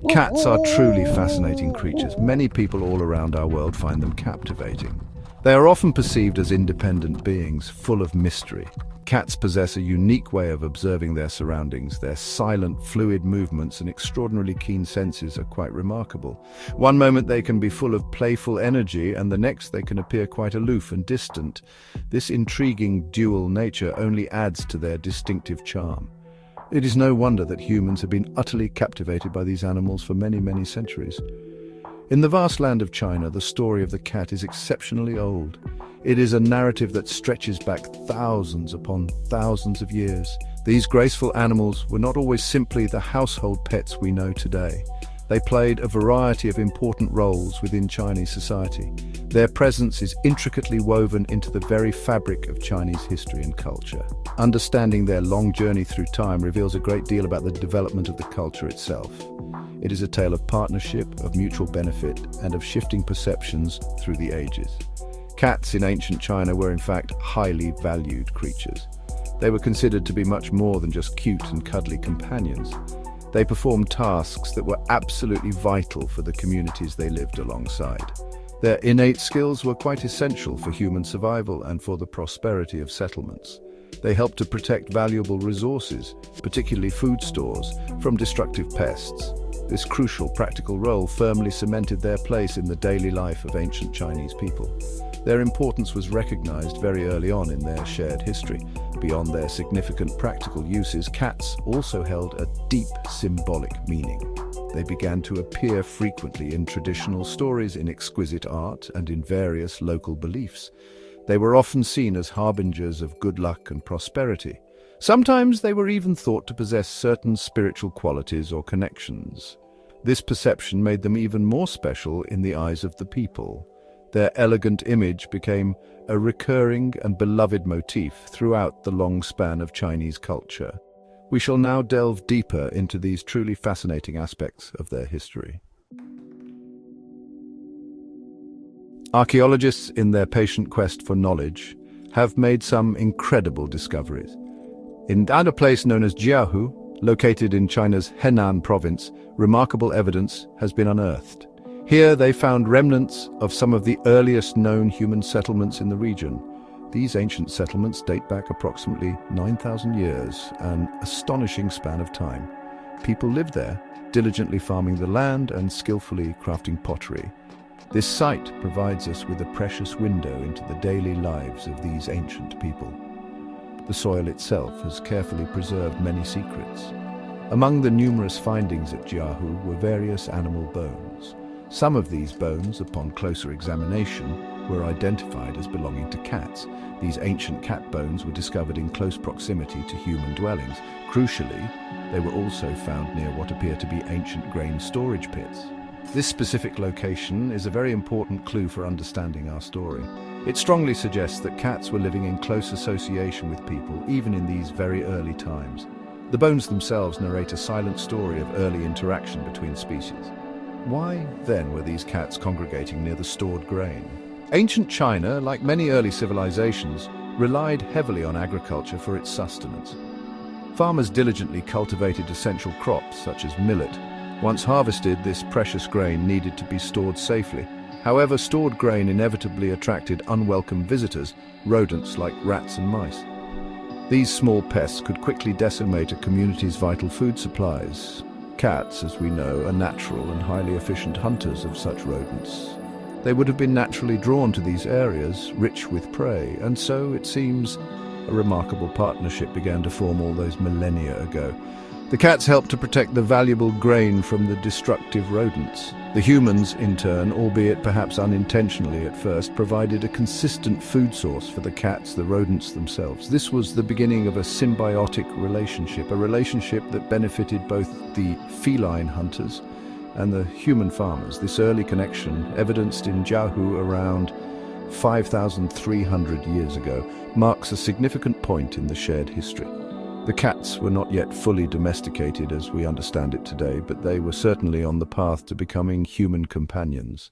Cats are truly fascinating creatures. Many people all around our world find them captivating. They are often perceived as independent beings, full of mystery. Cats possess a unique way of observing their surroundings. Their silent, fluid movements and extraordinarily keen senses are quite remarkable. One moment they can be full of playful energy, and the next they can appear quite aloof and distant. This intriguing dual nature only adds to their distinctive charm. It is no wonder that humans have been utterly captivated by these animals for many, many centuries. In the vast land of China, the story of the cat is exceptionally old. It is a narrative that stretches back thousands upon thousands of years. These graceful animals were not always simply the household pets we know today. They played a variety of important roles within Chinese society. Their presence is intricately woven into the very fabric of Chinese history and culture. Understanding their long journey through time reveals a great deal about the development of the culture itself. It is a tale of partnership, of mutual benefit, and of shifting perceptions through the ages. Cats in ancient China were in fact highly valued creatures. They were considered to be much more than just cute and cuddly companions. They performed tasks that were absolutely vital for the communities they lived alongside. Their innate skills were quite essential for human survival and for the prosperity of settlements. They helped to protect valuable resources, particularly food stores, from destructive pests. This crucial practical role firmly cemented their place in the daily life of ancient Chinese people. Their importance was recognized very early on in their shared history. Beyond their significant practical uses, cats also held a deep symbolic meaning. They began to appear frequently in traditional stories, in exquisite art, and in various local beliefs. They were often seen as harbingers of good luck and prosperity. Sometimes they were even thought to possess certain spiritual qualities or connections. This perception made them even more special in the eyes of the people. Their elegant image became a recurring and beloved motif throughout the long span of Chinese culture. We shall now delve deeper into these truly fascinating aspects of their history. Archaeologists, in their patient quest for knowledge, have made some incredible discoveries. In a place known as Jiahu, located in China's Henan province, remarkable evidence has been unearthed. Here they found remnants of some of the earliest known human settlements in the region. These ancient settlements date back approximately 9,000 years, an astonishing span of time. People lived there, diligently farming the land and skillfully crafting pottery. This site provides us with a precious window into the daily lives of these ancient people. The soil itself has carefully preserved many secrets. Among the numerous findings at Jiahu were various animal bones. Some of these bones, upon closer examination, were identified as belonging to cats. These ancient cat bones were discovered in close proximity to human dwellings. Crucially, they were also found near what appear to be ancient grain storage pits. This specific location is a very important clue for understanding our story. It strongly suggests that cats were living in close association with people, even in these very early times. The bones themselves narrate a silent story of early interaction between species. Why, then, were these cats congregating near the stored grain? Ancient China, like many early civilizations, relied heavily on agriculture for its sustenance. Farmers diligently cultivated essential crops, such as millet. Once harvested, this precious grain needed to be stored safely. However, stored grain inevitably attracted unwelcome visitors, rodents like rats and mice. These small pests could quickly decimate a community's vital food supplies. Cats, as we know, are natural and highly efficient hunters of such rodents. They would have been naturally drawn to these areas, rich with prey, and so, it seems, a remarkable partnership began to form all those millennia ago. The cats helped to protect the valuable grain from the destructive rodents. The humans, in turn, albeit perhaps unintentionally at first, provided a consistent food source for the cats, the rodents themselves. This was the beginning of a symbiotic relationship, a relationship that benefited both the feline hunters and the human farmers. This early connection, evidenced in Jiahu around 5,300 years ago, marks a significant point in the shared history. The cats were not yet fully domesticated as we understand it today, but they were certainly on the path to becoming human companions.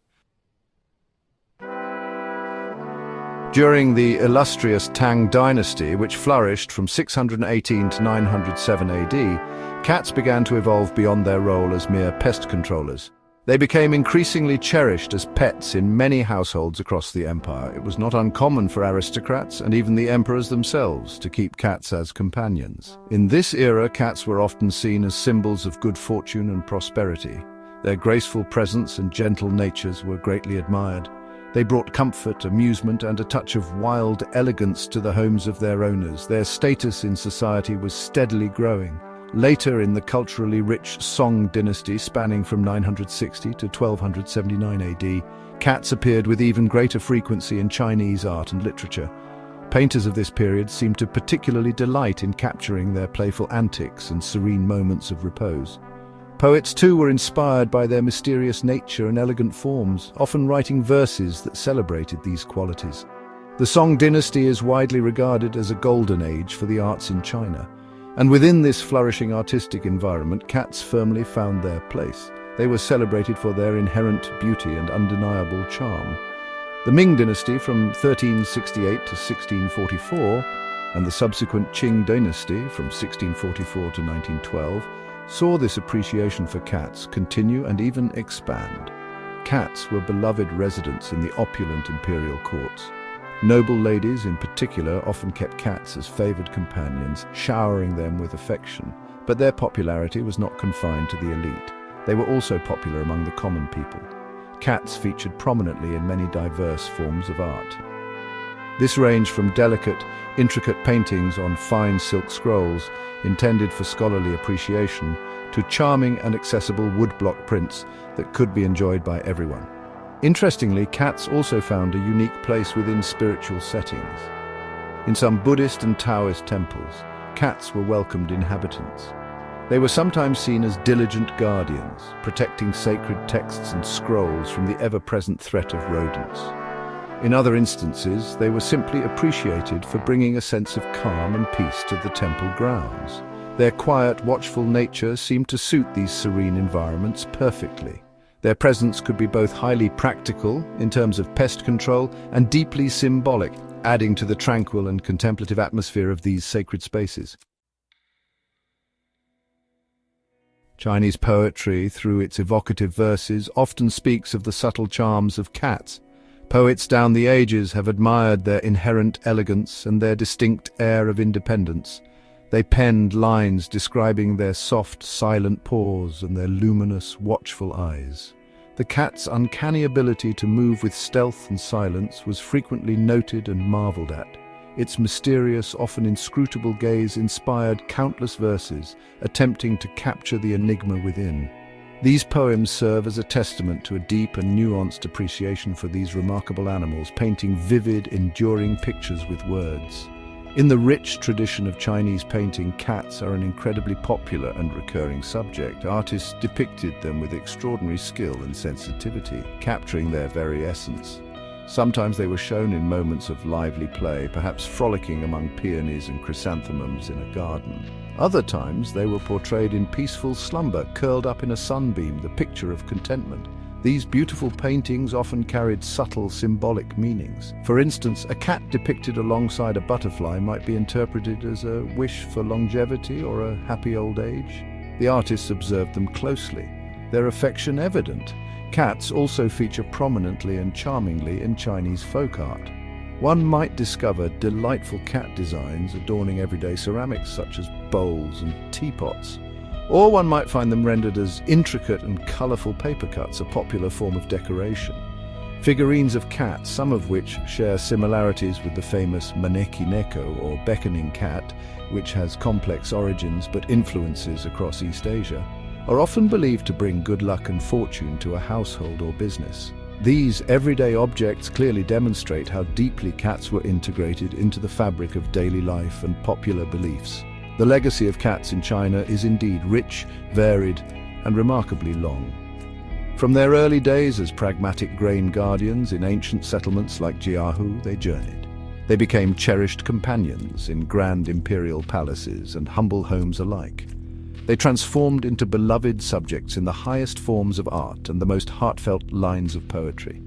During the illustrious Tang Dynasty, which flourished from 618 to 907 AD, cats began to evolve beyond their role as mere pest controllers. They became increasingly cherished as pets in many households across the empire. It was not uncommon for aristocrats and even the emperors themselves to keep cats as companions. In this era, cats were often seen as symbols of good fortune and prosperity. Their graceful presence and gentle natures were greatly admired. They brought comfort, amusement, and a touch of wild elegance to the homes of their owners. Their status in society was steadily growing. Later in the culturally rich Song Dynasty, spanning from 960 to 1279 AD, cats appeared with even greater frequency in Chinese art and literature. Painters of this period seemed to particularly delight in capturing their playful antics and serene moments of repose. Poets too were inspired by their mysterious nature and elegant forms, often writing verses that celebrated these qualities. The Song Dynasty is widely regarded as a golden age for the arts in China. And within this flourishing artistic environment, cats firmly found their place. They were celebrated for their inherent beauty and undeniable charm. The Ming dynasty from 1368 to 1644, and the subsequent Qing dynasty from 1644 to 1912, saw this appreciation for cats continue and even expand. Cats were beloved residents in the opulent imperial courts. Noble ladies in particular often kept cats as favored companions, showering them with affection. But their popularity was not confined to the elite. They were also popular among the common people. Cats featured prominently in many diverse forms of art. This ranged from delicate, intricate paintings on fine silk scrolls intended for scholarly appreciation to charming and accessible woodblock prints that could be enjoyed by everyone. Interestingly, cats also found a unique place within spiritual settings. In some Buddhist and Taoist temples, cats were welcomed inhabitants. They were sometimes seen as diligent guardians, protecting sacred texts and scrolls from the ever-present threat of rodents. In other instances, they were simply appreciated for bringing a sense of calm and peace to the temple grounds. Their quiet, watchful nature seemed to suit these serene environments perfectly. Their presence could be both highly practical, in terms of pest control, and deeply symbolic, adding to the tranquil and contemplative atmosphere of these sacred spaces. Chinese poetry, through its evocative verses, often speaks of the subtle charms of cats. Poets down the ages have admired their inherent elegance and their distinct air of independence. They penned lines describing their soft, silent paws and their luminous, watchful eyes. The cat's uncanny ability to move with stealth and silence was frequently noted and marveled at. Its mysterious, often inscrutable gaze inspired countless verses, attempting to capture the enigma within. These poems serve as a testament to a deep and nuanced appreciation for these remarkable animals, painting vivid, enduring pictures with words. In the rich tradition of Chinese painting, cats are an incredibly popular and recurring subject. Artists depicted them with extraordinary skill and sensitivity, capturing their very essence. Sometimes they were shown in moments of lively play, perhaps frolicking among peonies and chrysanthemums in a garden. Other times they were portrayed in peaceful slumber, curled up in a sunbeam, the picture of contentment. These beautiful paintings often carried subtle symbolic meanings. For instance, a cat depicted alongside a butterfly might be interpreted as a wish for longevity or a happy old age. The artists observed them closely, their affection evident. Cats also feature prominently and charmingly in Chinese folk art. One might discover delightful cat designs adorning everyday ceramics such as bowls and teapots. Or one might find them rendered as intricate and colourful paper cuts, a popular form of decoration. Figurines of cats, some of which share similarities with the famous maneki neko or beckoning cat, which has complex origins but influences across East Asia, are often believed to bring good luck and fortune to a household or business. These everyday objects clearly demonstrate how deeply cats were integrated into the fabric of daily life and popular beliefs. The legacy of cats in China is indeed rich, varied, and remarkably long. From their early days as pragmatic grain guardians in ancient settlements like Jiahu, they journeyed. They became cherished companions in grand imperial palaces and humble homes alike. They transformed into beloved subjects in the highest forms of art and the most heartfelt lines of poetry.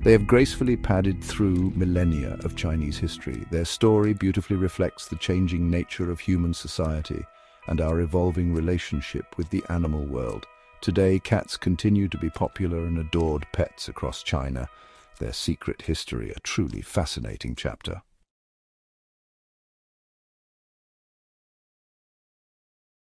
They have gracefully padded through millennia of Chinese history. Their story beautifully reflects the changing nature of human society and our evolving relationship with the animal world. Today, cats continue to be popular and adored pets across China. Their secret history, a truly fascinating chapter.